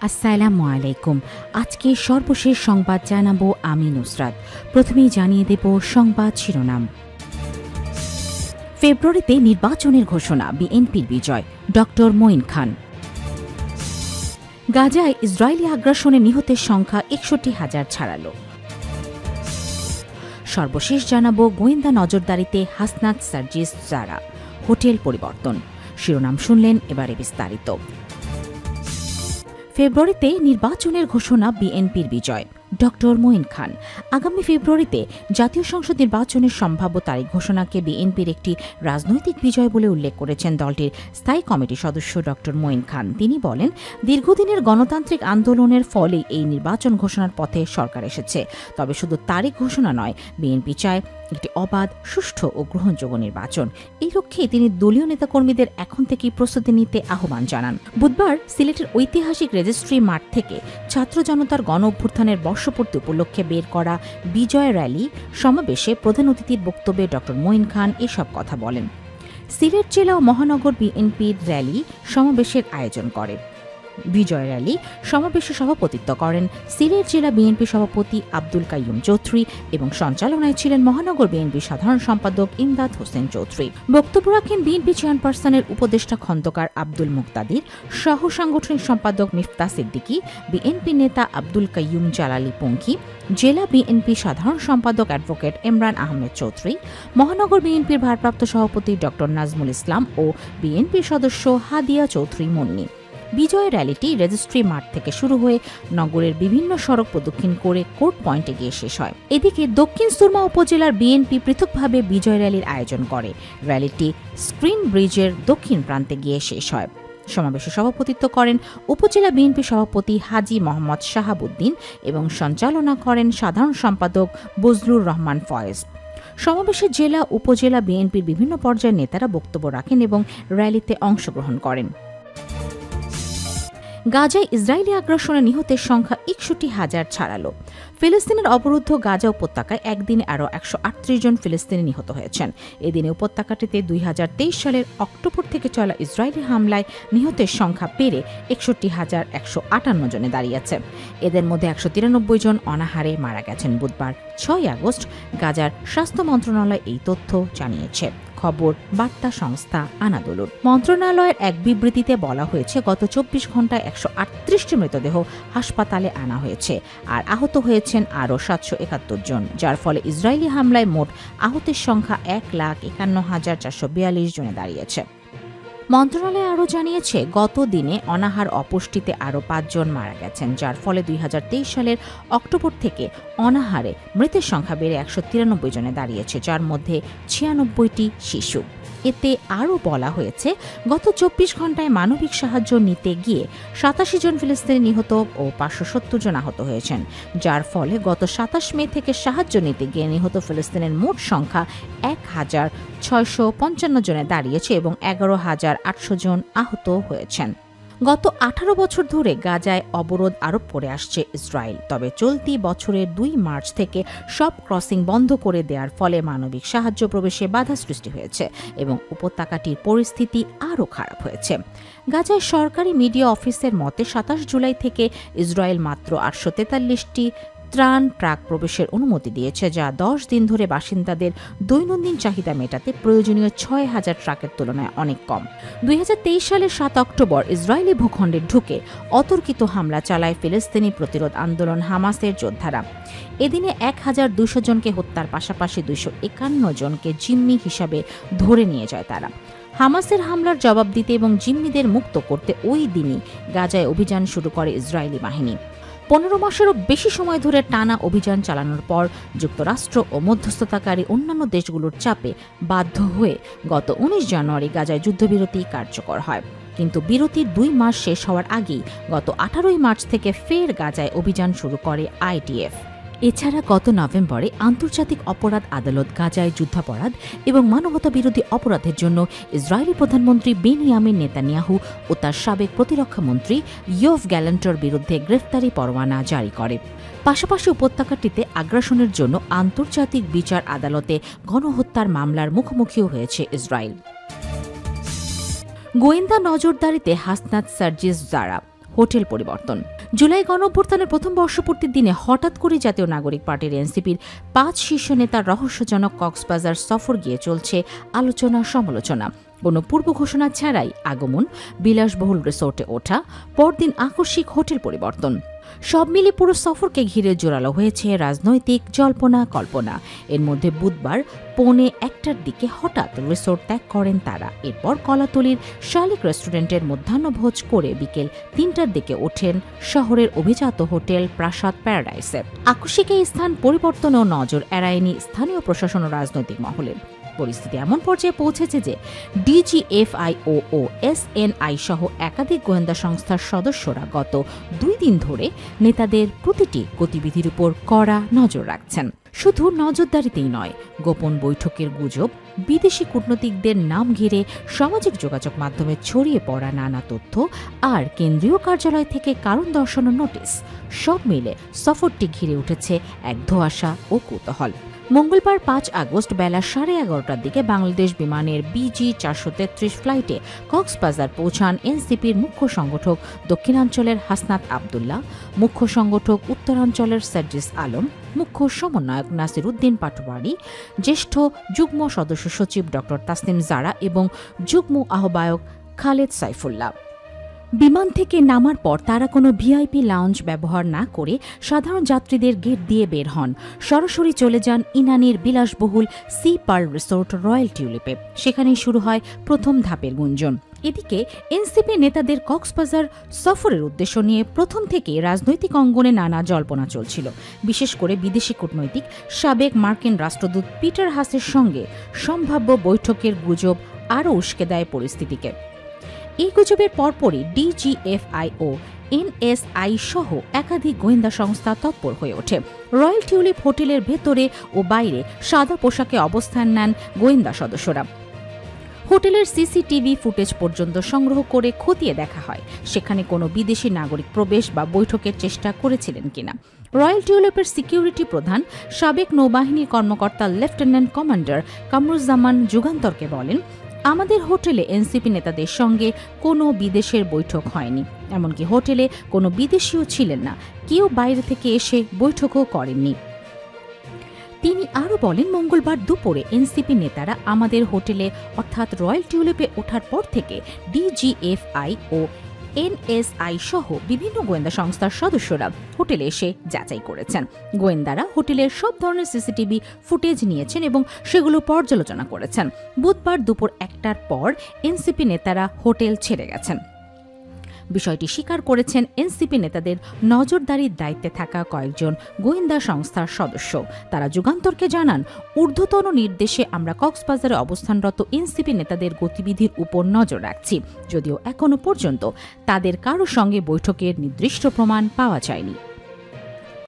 আসসালামু আলাইকুম। আজকে সর্বশেষ সংবাদ জানাবো আমি নুসরাত। প্রথমেই জানিয়ে দেব সংবাদ শিরোনাম। ফেব্রুয়ারিতে নির্বাচনের ঘোষণা, বিএনপির বিজয়, ডক্টর মঈন খান। গাজায় ইসরায়েলি আগ্রাসনে নিহতের সংখ্যা ৬১,০০০ ছাড়ালো। সর্বশেষ জানাবো গোয়েন্দা নজরদারিতে হাসনাত সার্জিস জারা, হোটেল পরিবর্তন। শিরোনাম শুনলেন, এবারে বিস্তারিত। ফেব্রুয়ারিতে নির্বাচনের ঘোষণা, বিএনপির বিজয়, ডক্টর মঈন খান। আগামী ফেব্রুয়ারিতে জাতীয় সংসদ নির্বাচনের সম্ভাব্য তারিখ ঘোষণাকে বিএনপির একটি রাজনৈতিক বিজয় বলে উল্লেখ করেছেন দলটির স্থায়ী কমিটির সদস্য ডক্টর মঈন খান। তিনি বলেন, দীর্ঘদিনের গণতান্ত্রিক আন্দোলনের ফলে এই নির্বাচন ঘোষণার পথে সরকার এসেছে। তবে শুধু তারিখ ঘোষণা নয়, বিএনপি চায় একটি অবাধ, সুষ্ঠু ও গ্রহণযোগ্য নির্বাচন। এই লক্ষ্যে তিনি দলীয় নেতাকর্মীদের এখন থেকেই প্রস্তুতি নিতে আহ্বান জানান। বুধবার সিলেটের ঐতিহাসিক রেজিস্ট্রি মাঠ থেকে ছাত্র জনতার গণ অভ্যুত্থানের বর্ষপূর্তি উপলক্ষে বের করা বিজয় র্যালি সমাবেশে প্রধান অতিথির বক্তব্যে ডক্টর মঈন খান এসব কথা বলেন। সিলেট জেলা ও মহানগর বিএনপির র্যালি সমাবেশের আয়োজন করে। বিজয় র্যালি সমাবেশে সভাপতিত্ব করেন সিলেট জেলা বিএনপি সভাপতি আব্দুল কাইয়ুম চৌধুরী এবং সঞ্চালনায় ছিলেন মহানগর বিএনপি সাধারণ সম্পাদক ইমদাদ হোসেন চৌধুরী। বক্তব্য রাখেন বিএনপি চেয়ারপারসনের উপদেষ্টা খন্দকার আব্দুল মুক্তাদির, সহ সাংগঠনিক সম্পাদক মিফতা সিদ্দিকী, বিএনপি নেতা আব্দুল কাইয়ুম জালালী পঙ্খী, জেলা বিএনপি সাধারণ সম্পাদক অ্যাডভোকেট ইমরান আহমেদ চৌধুরী, মহানগর বিএনপির ভারপ্রাপ্ত সভাপতি ডক্টর নাজমুল ইসলাম ও বিএনপির সদস্য হাদিয়া চৌধুরী মুন্নি। বিজয় র্যালিটি রেজিস্ট্রি মাঠ থেকে শুরু হয়ে নগরের বিভিন্ন সড়ক প্রদক্ষিণ করে কোর্ট পয়েন্টে গিয়ে শেষ হয়। এদিকে দক্ষিণ সুরমা উপজেলার বিএনপি পৃথকভাবে বিজয় র্যালির আয়োজন করে। র্যালিটি স্ক্রিন ব্রিজের দক্ষিণ প্রান্তে গিয়ে শেষ হয়। সমাবেশে সভাপতিত্ব করেন উপজেলা বিএনপি সভাপতি হাজী মোহাম্মদ শাহাবুদ্দিন এবং সঞ্চালনা করেন সাধারণ সম্পাদক বজলুর রহমান ফয়েজ। সমাবেশে জেলা উপজেলা বিএনপির বিভিন্ন পর্যায়ের নেতারা বক্তব্য রাখেন এবং র্যালিতে অংশগ্রহণ করেন। গাজায় ইসরায়েলি আগ্রাসনে নিহতের সংখ্যা ৬১,০০০ ছাড়ালো। ফিলিস্তিনের অবরুদ্ধ গাজা উপত্যকায় একদিনে আরও ১৩৮ জন ফিলিস্তিনি নিহত হয়েছেন। এদিনে উপত্যকাটিতে ২০২৩ সালের অক্টোবর থেকে চলা ইসরায়েলি হামলায় নিহতের সংখ্যা বেড়ে ৬১,১৫৮ জনে দাঁড়িয়েছে। এদের মধ্যে ১৯৩ জন অনাহারে মারা গেছেন। বুধবার ৬ আগস্ট গাজার স্বাস্থ্য মন্ত্রণালয় এই তথ্য জানিয়েছে। খবর বার্তা সংস্থা আনাদোলুর। মন্ত্রণালয়ের এক বিবৃতিতে বলা হয়েছে, গত ২৪ ঘণ্টায় ১৩৮টি মৃতদেহ হাসপাতালে আনা হয়েছে, আর আহত হয়েছেন আরও ৭৭১ জন, যার ফলে ইসরায়েলি হামলায় মোট আহতের সংখ্যা ১,৫১,৪৪২ জনে দাঁড়িয়েছে। মন্ত্রণালয় আরও জানিয়েছে, গত দিনে অনাহার অপুষ্টিতে আরও ৫ জন মারা গেছেন, যার ফলে ২০২৩ সালের অক্টোবর থেকে অনাহারে মৃতের সংখ্যা বেড়ে ১৯৩ জনে দাঁড়িয়েছে, যার মধ্যে ৯৬টি শিশু। এতে আরও বলা হয়েছে, গত ২৪ ঘণ্টায় মানবিক সাহায্য নিতে গিয়ে ৮৭ জন ফিলিস্তিনি নিহত ও ৫৭০ জন আহত হয়েছেন, যার ফলে গত ২৭ মে থেকে সাহায্য নিতে গিয়ে নিহত ফিলিস্তিনের মোট সংখ্যা ১,৬৫৫ জনে দাঁড়িয়েছে এবং ১১,৮০০ জন আহত হয়েছেন। গত ১৮ বছর ধরে গাজায় অবরোধ আরোপ করে আসছে ইসরায়েল। তবে চলতি বছরের ২ মার্চ থেকে সব ক্রসিং বন্ধ করে দেওয়ার ফলে মানবিক সাহায্য প্রবেশে বাধা সৃষ্টি হয়েছে এবং উপত্যকাটির পরিস্থিতি আরও খারাপ হয়েছে। গাজায় সরকারি মিডিয়া অফিসের মতে ২৭ জুলাই থেকে ইসরায়েল মাত্র ৮৪৩টি ত্রাণ ট্রাক প্রবেশের অনুমতি দিয়েছে, যা ১০ দিন ধরে বাসিন্দাদের দৈনন্দিন চাহিদা মেটাতে প্রয়োজনীয় ৬,০০০ ট্রাকের তুলনায় অনেক কম। ২০২৩ সালের ৭ অক্টোবর ইসরায়েলি ভূখণ্ডে ঢুকে অতর্কিত হামলা চালায় ফিলিস্তিনি প্রতিরোধ আন্দোলন হামাসের যোদ্ধারা। এদিনে ১,২০০ জনকে হত্যার পাশাপাশি ২৫১ জনকে জিম্মি হিসাবে ধরে নিয়ে যায় তারা। হামাসের হামলার জবাব দিতে এবং জিম্মিদের মুক্ত করতে ওই দিনই গাজায় অভিযান শুরু করে ইসরায়েলি বাহিনী। ১৫ মাসেরও বেশি সময় ধরে টানা অভিযান চালানোর পর যুক্তরাষ্ট্র ও মধ্যস্থতাকারী অন্যান্য দেশগুলোর চাপে বাধ্য হয়ে গত ১৯ জানুয়ারি গাজায় যুদ্ধবিরতি কার্যকর হয়। কিন্তু বিরতির ২ মাস শেষ হওয়ার আগেই গত ১৮ মার্চ থেকে ফের গাজায় অভিযান শুরু করে আইডিএফ। এছাড়া গত নভেম্বরে আন্তর্জাতিক অপরাধ আদালত গাজায় যুদ্ধাপরাধ এবং মানবতাবিরোধী অপরাধের জন্য ইসরায়েলি প্রধানমন্ত্রী বেনিয়ামিন নেতানিয়াহু ও তার সাবেক প্রতিরক্ষামন্ত্রী ইয়োভ গ্যালান্টের বিরুদ্ধে গ্রেফতারি পরোয়ানা জারি করে। পাশাপাশি উপত্যকাটিতে আগ্রাসনের জন্য আন্তর্জাতিক বিচার আদালতে গণহত্যার মামলার মুখোমুখিও হয়েছে ইসরায়েল। গোয়েন্দা নজরদারিতে হাসনাত সার্জিস জারা, হোটেল পরিবর্তন। জুলাই গণঅভ্যুত্থানের প্রথম বর্ষপূর্তির দিনে হঠাৎ করে জাতীয় নাগরিক পার্টির এনসিপির 5 শীর্ষ নেতার রহস্যজনক কক্সবাজার সফর গিয়ে চলছে আলোচনা সমালোচনা। কোনো পূর্ব ঘোষণা ছাড়াই আগমন, বিলাসবহুল রিসোর্টে ওঠা, পরদিন আকস্মিক হোটেল পরিবর্তন। সব মিলে পুরো সফরকে ঘিরে জোরালো হয়েছে রাজনৈতিক জল্পনা কল্পনা। এর মধ্যে বুধবার 1:45টার দিকে হঠাৎ রিসোর্ট ত্যাগ করেন তারা। এরপর কলাতলির শালিক রেস্টুরেন্টের মধ্যাহ্নভোজ করে বিকেল 3টার দিকে ওঠেন শহরের অভিজাত হোটেল প্রাসাদ প্যারাডাইসে। আকস্মিক এই স্থান পরিবর্তনেও নজর এড়ায়নি স্থানীয় প্রশাসন ও রাজনৈতিক মহলের। পরিস্থিতি এমন পর্যায়ে পৌঁছেছে যে ডিজিএফআইও ও এসএনআই সহ একাধিক গোয়েন্দা সংস্থার সদস্যরা গত 2 দিন ধরে নেতাদের প্রতিটি গতিবিধির উপর কড়া নজর রাখছেন। শুধু নজরদারিতেই নয়, গোপন বৈঠকের গুজব, বিদেশি কূটনীতিকদের নাম ঘিরে সামাজিক যোগাযোগ মাধ্যমে ছড়িয়ে পড়া নানা তথ্য আর কেন্দ্রীয় কার্যালয় থেকে কারণ দর্শানোর নোটিশ, সব মিলে সফরটি ঘিরে উঠেছে এক ধোঁয়াশা ও কৌতূহল। মঙ্গলবার 5 আগস্ট বেলা 11:30টার দিকে বাংলাদেশ বিমানের BG 433 ফ্লাইটে কক্সবাজার পৌঁছান এনসিপির মুখ্য সংগঠক দক্ষিণাঞ্চলের হাসনাত আবদুল্লাহ, মুখ্য সংগঠক উত্তরাঞ্চলের সার্জিস আলম, মুখ্য সমন্বয়ক নাসির উদ্দিন পাটোয়ারি, জ্যেষ্ঠ যুগ্ম সদস্য সচিব ড তাসনিম জারা এবং যুগ্ম আহ্বায়ক খালেদ সাইফুল্লাহ। বিমান থেকে নামার পর তারা কোনো ভিআইপি লাউঞ্জ ব্যবহার না করে সাধারণ যাত্রীদের গেট দিয়ে বের হন। সরাসরি চলে যান ইনানির বিলাসবহুল সি পার্ল রিসোর্ট রয়্যাল টিউলিপে। সেখানেই শুরু হয় প্রথম ধাপের গুঞ্জন। এদিকে এনসিপি নেতাদের কক্সবাজার সফরের উদ্দেশ্য নিয়ে প্রথম থেকে রাজনৈতিক অঙ্গনে নানা জল্পনা চলছিল। বিশেষ করে বিদেশি কূটনৈতিক সাবেক মার্কিন রাষ্ট্রদূত পিটার হাসের সঙ্গে সম্ভাব্য বৈঠকের গুজব আরও উস্কে দেয় পরিস্থিতিকে। এই গুজবের পরপরই ডিজিএফআইও, এনএসআই সহ একাধিক গোয়েন্দা সংস্থা তৎপর হয়ে ওঠে। রয়্যাল টিউলিপ হোটেলের ভেতরে ও বাইরে সাদা পোশাকে অবস্থান নেন গোয়েন্দা সদস্যরা। হোটেলের সিসিটিভি ফুটেজ পর্যন্ত সংগ্রহ করে খতিয়ে দেখা হয় সেখানে কোনো বিদেশি নাগরিক প্রবেশ বা বৈঠকের চেষ্টা করেছিলেন কিনা। রয়্যাল টিউলিপের সিকিউরিটি প্রধান সাবেক নৌবাহিনীর কর্মকর্তা লেফটেন্যান্ট কমান্ডার কামরুজ্জামান যুগান্তরকে বলেন, আমাদের হোটেলে এনসিপি নেতাদের সঙ্গে কোনো বিদেশের বৈঠক হয়নি, এমনকি হোটেলে কোনো বিদেশিও ছিলেন না, কেউ বাইরে থেকে এসে বৈঠকও করেননি। তিনি আরও বলেন, মঙ্গলবার দুপুরে এনসিপি নেতারা আমাদের হোটেলে অর্থাৎ রয়্যাল টিউলিপে ওঠার পর থেকে ডিজিএফআই ও এনএসআই সহ বিভিন্ন গোয়েন্দা সংস্থার সদস্যরা হোটেলে এসে যাচাই করেছেন। গোয়েন্দারা হোটেলের সব ধরনের সিসিটিভি ফুটেজ নিয়েছেন এবং সেগুলো পর্যালোচনা করেছেন। বুধবার দুপুর 1টার পর এনসিপি নেতারা হোটেল ছেড়ে গেছেন। বিষয়টি স্বীকার করেছেন এনসিপি নেতাদের নজরদারির দায়িত্বে থাকা কয়েকজন গোয়েন্দা সংস্থার সদস্য। তারা যুগান্তরকে জানান, ঊর্ধ্বতন নির্দেশে আমরা কক্সবাজারে অবস্থানরত এনসিপি নেতাদের গতিবিধির উপর নজর রাখছি, যদিও এখনো পর্যন্ত তাদের কারো সঙ্গে বৈঠকের নির্দিষ্ট প্রমাণ পাওয়া যায়নি।